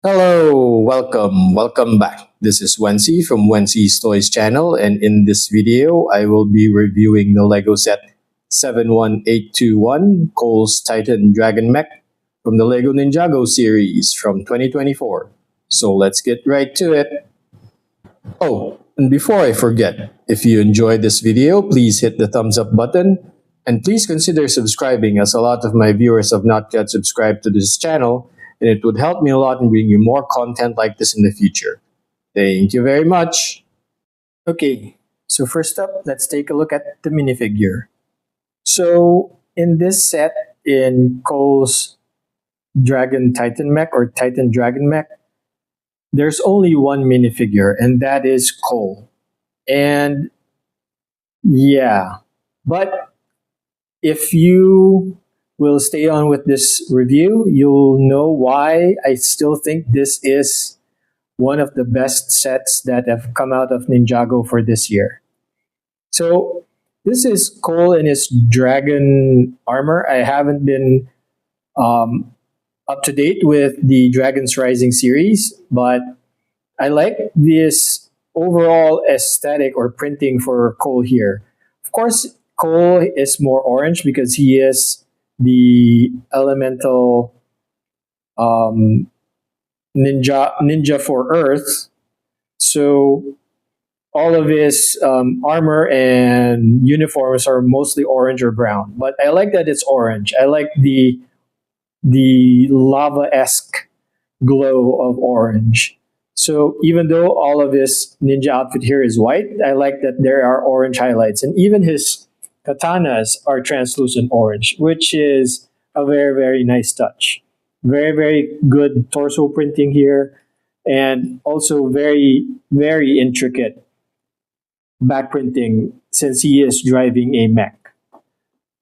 Hello, welcome back. This is Wency from Wency's Toys channel, and in this video, I will be reviewing the Lego set 71821 Cole's Titan Dragon Mech from the Lego Ninjago series from 2024. So let's get right to it. Oh, and before I forget, if you enjoyed this video, please hit the thumbs up button and please consider subscribing as a lot of my viewers have not yet subscribed to this channel and it would help me a lot in bringing you more content like this in the future. Thank you very much. Okay, so first up, let's take a look at the minifigure. So in this set, in Cole's Dragon Titan Mech or Titan Dragon Mech, there's only one minifigure, and that is Cole. And yeah, but if you will stay on with this review, you'll know why I still think this is one of the best sets that have come out of Ninjago for this year. So this is Cole in his dragon armor. I haven't been up to date with the Dragon's Rising series, but I like this overall aesthetic or printing for Cole here. Of course, Cole is more orange because he is the elemental ninja for Earth. So all of his armor and uniforms are mostly orange or brown. But I like that it's orange. I like the lava-esque glow of orange. So even though all of his ninja outfit here is white, I like that there are orange highlights. And even his katanas are translucent orange, which is a very, very nice touch. Very, very good torso printing here. And also very, very intricate back printing since he is driving a mech.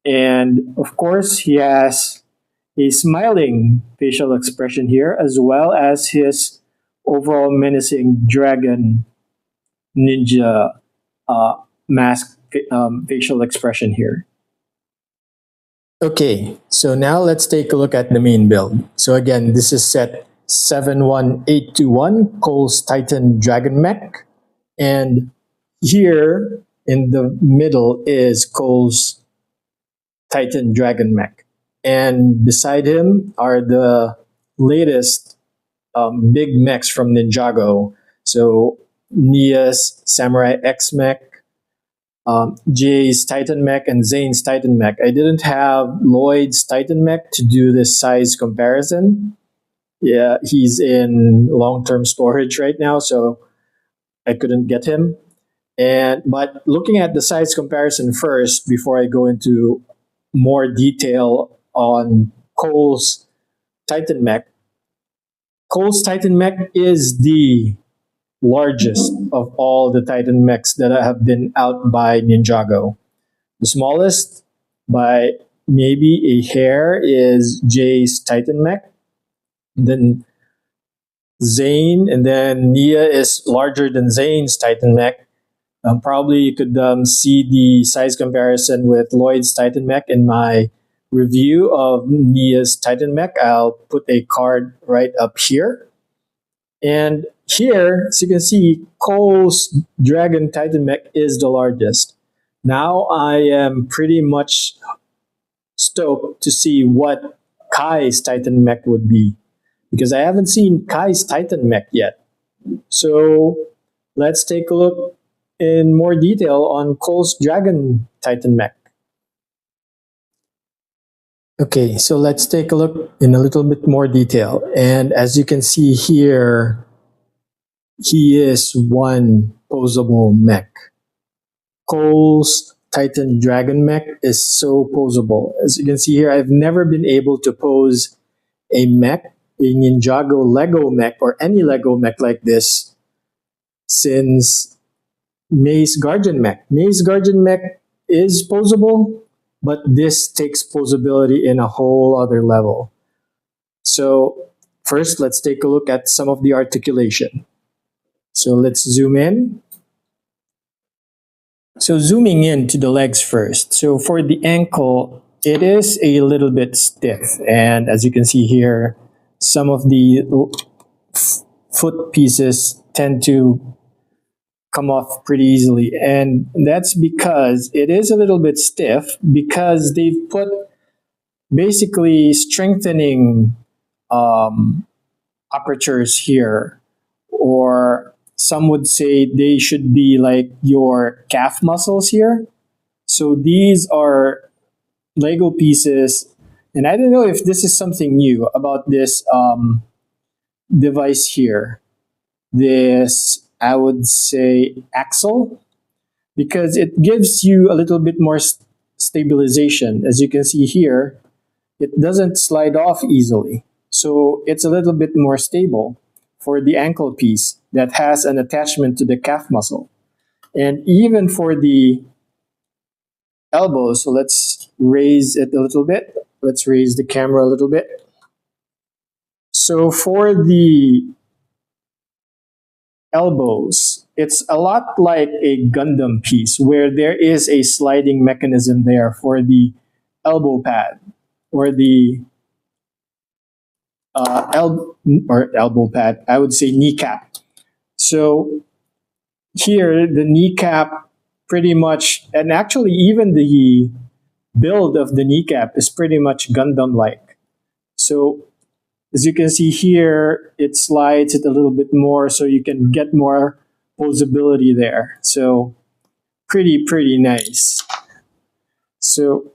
And of course, he has a smiling facial expression here, as well as his overall menacing dragon ninja mask facial expression here. Okay, so now let's take a look at the main build. So again, this is set 71821, Cole's Titan Dragon Mech. And here in the middle is Cole's Titan Dragon Mech. And beside him are the latest big mechs from Ninjago. So Nia's Samurai X Mech, Jay's Titan Mech, and Zane's Titan Mech. I didn't have Lloyd's Titan Mech to do this size comparison. Yeah, he's in long-term storage right now, so I couldn't get him. But looking at the size comparison first, before I go into more detail on Cole's Titan Mech, Cole's Titan Mech is the largest of all the Titan Mechs that have been out by Ninjago. The smallest, by maybe a hair, is Jay's Titan Mech. Then Zane, and then Nia is larger than Zane's Titan Mech. Probably you could see the size comparison with Lloyd's Titan Mech in my review of Nia's Titan Mech. I'll put a card right up here. And here, as you can see, Cole's Dragon Titan Mech is the largest. Now I am pretty much stoked to see what Kai's Titan Mech would be, because I haven't seen Kai's Titan Mech yet. So let's take a look in more detail on Cole's Dragon Titan Mech. Okay, so let's take a look in a little bit more detail. And as you can see here, he is one posable mech. Cole's Titan Dragon Mech is so posable. As you can see here, I've never been able to pose a mech, a Ninjago Lego mech, or any Lego mech like this since May's Guardian Mech. May's Guardian Mech is posable, but this takes posability in a whole other level. So first, let's take a look at some of the articulation. So let's zoom in. So zooming in to the legs first. So for the ankle, it is a little bit stiff. And as you can see here, some of the foot pieces tend to come off pretty easily. And that's because it is a little bit stiff because they've put basically strengthening um, apertures here, or some would say they should be like your calf muscles here. So these are Lego pieces, and I don't know if this is something new about this device here. This, I would say, axle, because it gives you a little bit more stabilization. As you can see here, it doesn't slide off easily. So it's a little bit more stable for the ankle piece that has an attachment to the calf muscle. And even for the elbow, so let's raise it a little bit. Let's raise the camera a little bit. So for the elbows, it's a lot like a Gundam piece where there is a sliding mechanism there for the elbow pad or the elbow pad, I would say kneecap. So here, the kneecap pretty much, and actually even the build of the kneecap is pretty much Gundam-like. So as you can see here, it slides it a little bit more so you can get more posability there. So pretty nice. So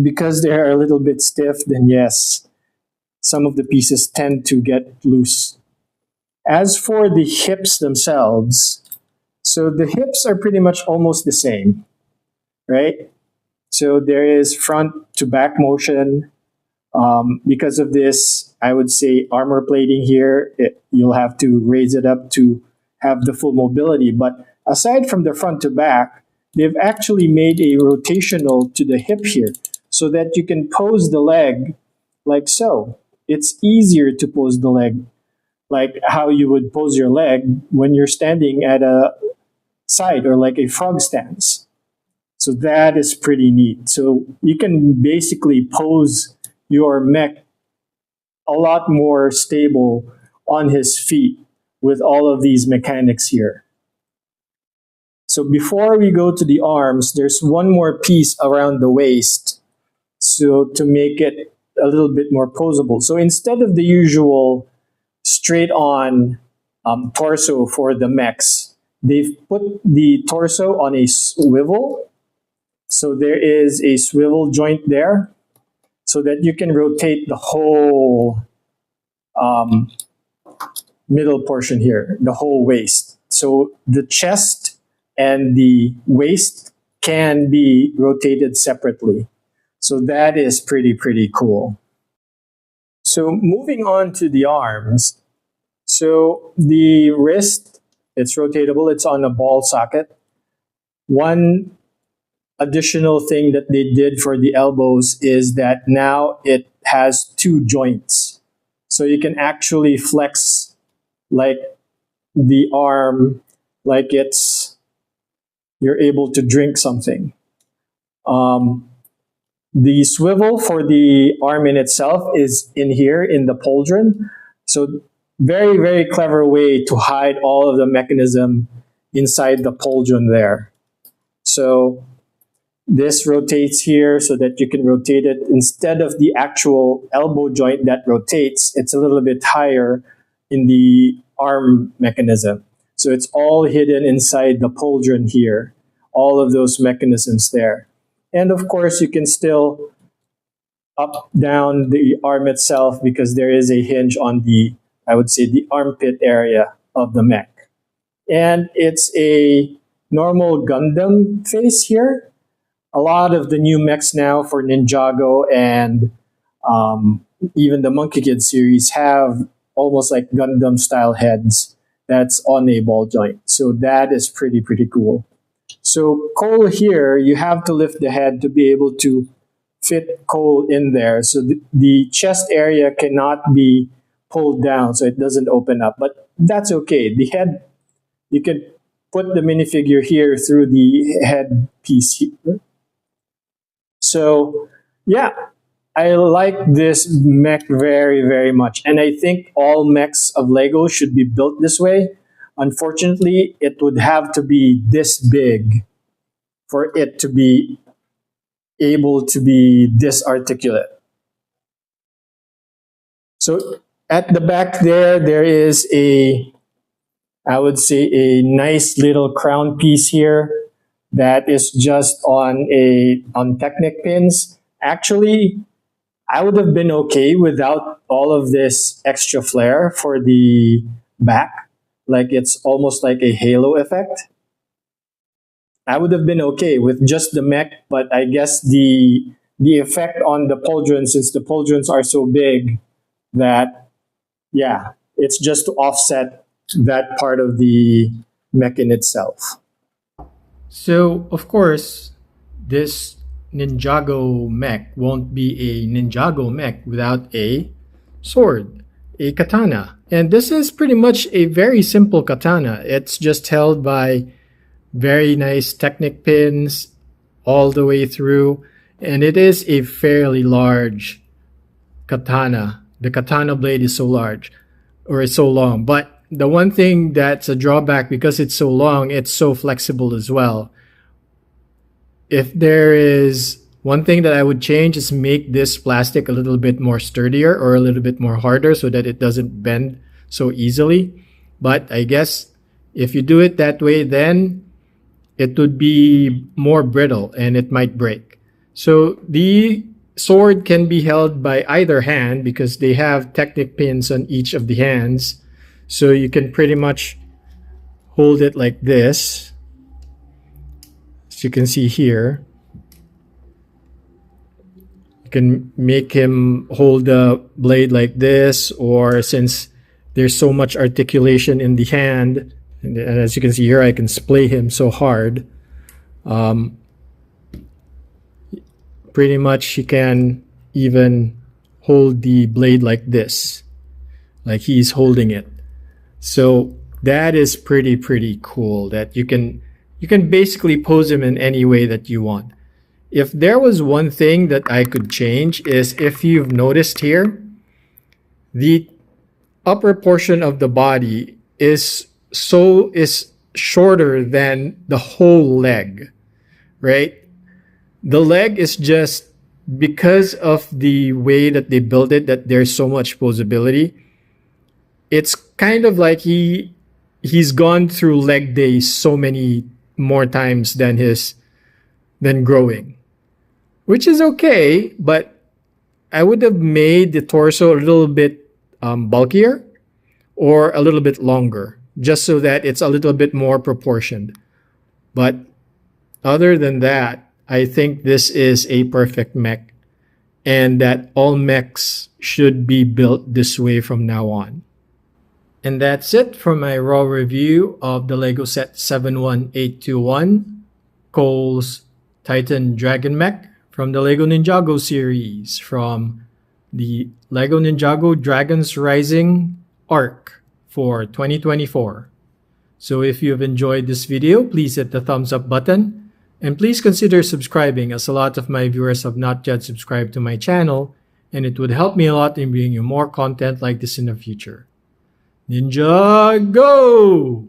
because they are a little bit stiff, then yes, some of the pieces tend to get loose. As for the hips themselves, so the hips are pretty much almost the same, right? So there is front to back motion. Because of this, I would say armor plating here, you'll have to raise it up to have the full mobility. But aside from the front to back, they've actually made a rotational to the hip here so that you can pose the leg like so. It's easier to pose the leg like how you would pose your leg when you're standing at a side or like a frog stance. So that is pretty neat. So you can basically pose your mech a lot more stable on his feet with all of these mechanics here. So before we go to the arms, there's one more piece around the waist, so to make it a little bit more posable. So instead of the usual straight on torso for the mechs, they've put the torso on a swivel. So there is a swivel joint there so that you can rotate the whole middle portion here, the whole waist. So the chest and the waist can be rotated separately. So that is pretty cool. So moving on to the arms. So the wrist, it's rotatable. It's on a ball socket. One additional thing that they did for the elbows is that now it has two joints. So you can actually flex like the arm like you're able to drink something. The swivel for the arm in itself is in here in the pauldron. So very clever way to hide all of the mechanism inside the pauldron there. So this rotates here so that you can rotate it. Instead of the actual elbow joint that rotates, it's a little bit higher in the arm mechanism. So it's all hidden inside the pauldron here, all of those mechanisms there. And of course, you can still up, down the arm itself because there is a hinge on the, I would say, the armpit area of the mech. And it's a normal Gundam face here. A lot of the new mechs now for Ninjago and even the Monkey Kid series have almost like Gundam style heads that's on a ball joint. So that is pretty cool. So Cole here, you have to lift the head to be able to fit Cole in there. So the chest area cannot be pulled down so it doesn't open up. But that's okay. The head, you can put the minifigure here through the head piece here. So yeah, I like this mech very, very much. And I think all mechs of Lego should be built this way. Unfortunately, it would have to be this big for it to be able to be this articulate. So at the back there, there is I would say, a nice little crown piece here that is just on Technic pins. Actually, I would have been okay without all of this extra flare for the back. Like it's almost like a halo effect. I would have been okay with just the mech, but I guess the effect on the pauldrons, since the pauldrons are so big, that yeah, it's just to offset that part of the mech in itself. So, of course, this Ninjago mech won't be a Ninjago mech without a sword, a katana. And this is pretty much a very simple katana. It's just held by very nice Technic pins all the way through. And it is a fairly large katana. The katana blade is so large, or is so long. But the one thing that's a drawback, because it's so long, it's so flexible as well. If there is one thing that I would change, is make this plastic a little bit more sturdier or a little bit more harder so that it doesn't bend so easily. But I guess if you do it that way, then it would be more brittle and it might break. So the sword can be held by either hand because they have Technic pins on each of the hands. So you can pretty much hold it like this. As you can see here, you can make him hold the blade like this, or since there's so much articulation in the hand, and as you can see here, I can splay him so hard. Pretty much he can even hold the blade like this, like he's holding it. So that is pretty cool, that you can basically pose him in any way that you want. If there was one thing that I could change, is if you've noticed here, the upper portion of the body is shorter than the whole leg, right? The leg is just, because of the way that they build it, that there's so much posability. It's kind of like he's gone through leg days so many more times than growing, which is okay. But I would have made the torso a little bit bulkier or a little bit longer, just so that it's a little bit more proportioned. But other than that, I think this is a perfect mech, and that all mechs should be built this way from now on. And that's it for my raw review of the LEGO set 71821, Cole's Titan Dragon Mech from the LEGO Ninjago series, from the LEGO Ninjago Dragons Rising arc for 2024. So if you've enjoyed this video, please hit the thumbs up button, and please consider subscribing, as a lot of my viewers have not yet subscribed to my channel, and it would help me a lot in bringing you more content like this in the future. Ninjago!